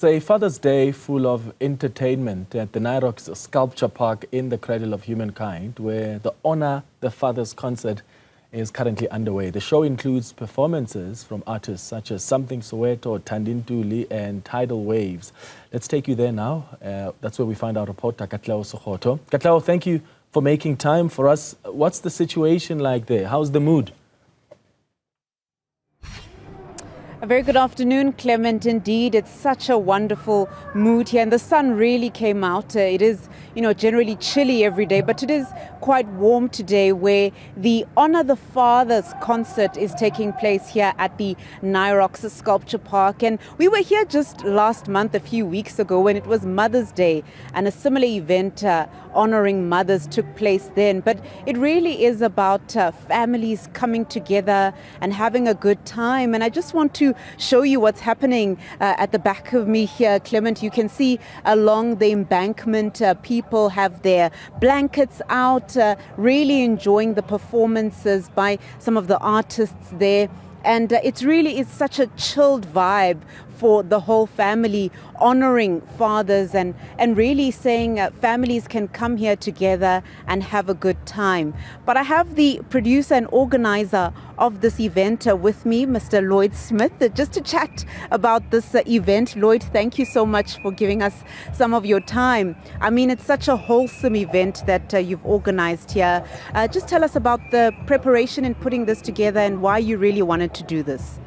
It's a Father's Day full of entertainment at the Nirox Sculpture Park in the Cradle of Humankind, where the Honor the Fathers concert is currently underway. The show includes performances from artists such as Samthing Soweto, Thandi, Ntuli and Tidal Waves. Let's take you there now. That's where we find our reporter, Katleho Sekhotho. Katleho, thank you for making time for us. What's the situation like there? How's the mood? A very good afternoon, Clement. Indeed, it's such a wonderful mood here, and the sun really came out. It is, generally chilly every day, but it is quite warm today, where the Honor the Fathers concert is taking place here at the Nirox Sculpture Park. And we were here just last month, a few weeks ago, when it was Mother's Day, and a similar event honoring mothers took place then. But it really is about families coming together and having a good time. And I just want to show you what's happening at the back of me here, Clement. You can see along the embankment, people have their blankets out, really enjoying the performances by some of the artists there. And it's such a chilled vibe for the whole family, honoring fathers and really saying families can come here together and have a good time. But I have the producer and organizer of this event with me, Mr. Lloyd Smith, just to chat about this event. Lloyd, thank you so much for giving us some of your time. I mean, it's such a wholesome event that you've organized here. Just tell us about the preparation in putting this together and why you really wanted to do this.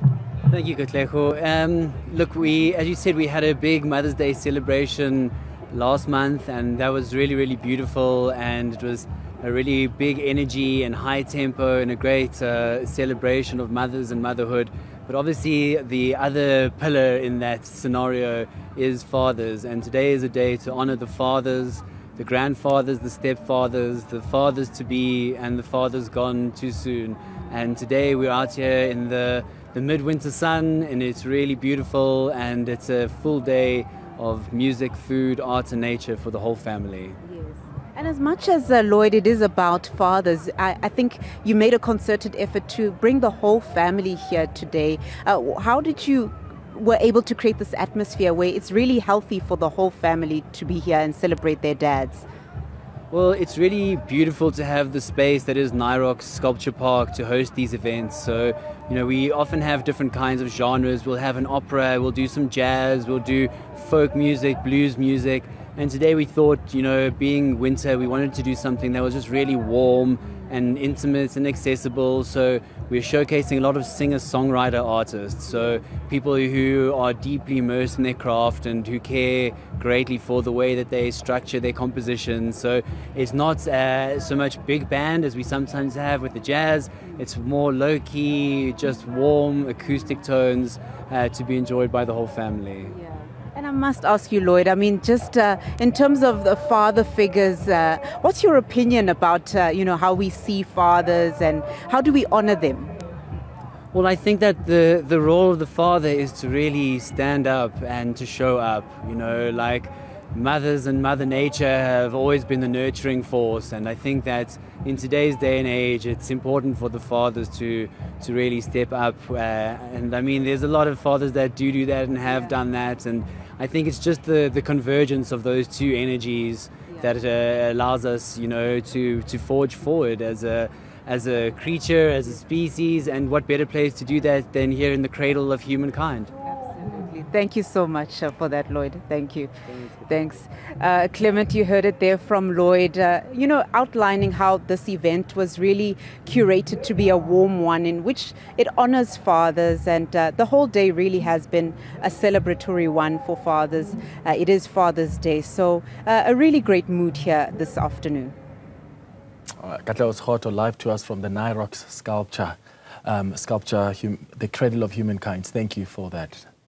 Thank you, Katleho. Look, as you said, we had a big Mother's Day celebration last month, and that was really, really beautiful, and it was a really big energy and high tempo and a great celebration of mothers and motherhood. But obviously the other pillar in that scenario is fathers, and today is a day to honor the fathers, the grandfathers, the stepfathers, the fathers to be, and the fathers gone too soon. And today we're out here in the midwinter sun, and it's really beautiful, and it's a full day of music, food, art and nature for the whole family. Yes. And as much as Lloyd, it is about fathers, I think you made a concerted effort to bring the whole family here today. How did you were able to create this atmosphere where it's really healthy for the whole family to be here and celebrate their dads? Well, it's really beautiful to have the space that is Nirox Sculpture Park to host these events. So, we often have different kinds of genres. We'll have an opera, we'll do some jazz, we'll do folk music, blues music. And today we thought, being winter, we wanted to do something that was just really warm and intimate and accessible. So we're showcasing a lot of singer-songwriter artists. So people who are deeply immersed in their craft and who care greatly for the way that they structure their compositions. So it's not so much big band as we sometimes have with the jazz. It's more low-key, just warm acoustic tones to be enjoyed by the whole family. Yeah. And I must ask you, Lloyd, I mean, just in terms of the father figures, what's your opinion about, how we see fathers and how do we honor them? Well, I think that the role of the father is to really stand up and to show up, like mothers and Mother Nature have always been the nurturing force. And I think that in today's day and age, it's important for the fathers to really step up. And I mean, there's a lot of fathers that do that and have done that. And I think it's just the convergence of those two energies that allows us, to forge forward as a creature, as a species. And what better place to do that than here in the Cradle of Humankind? Absolutely. Thank you so much for that, Lloyd. Thank you. Thanks. Clement, you heard it there from Lloyd, outlining how this event was really curated to be a warm one in which it honors fathers, and the whole day really has been a celebratory one for fathers. It is Father's Day, so a really great mood here this afternoon. Katleho Sekhotho live to us from the Nirox Sculpture, the Cradle of Humankind. Thank you for that.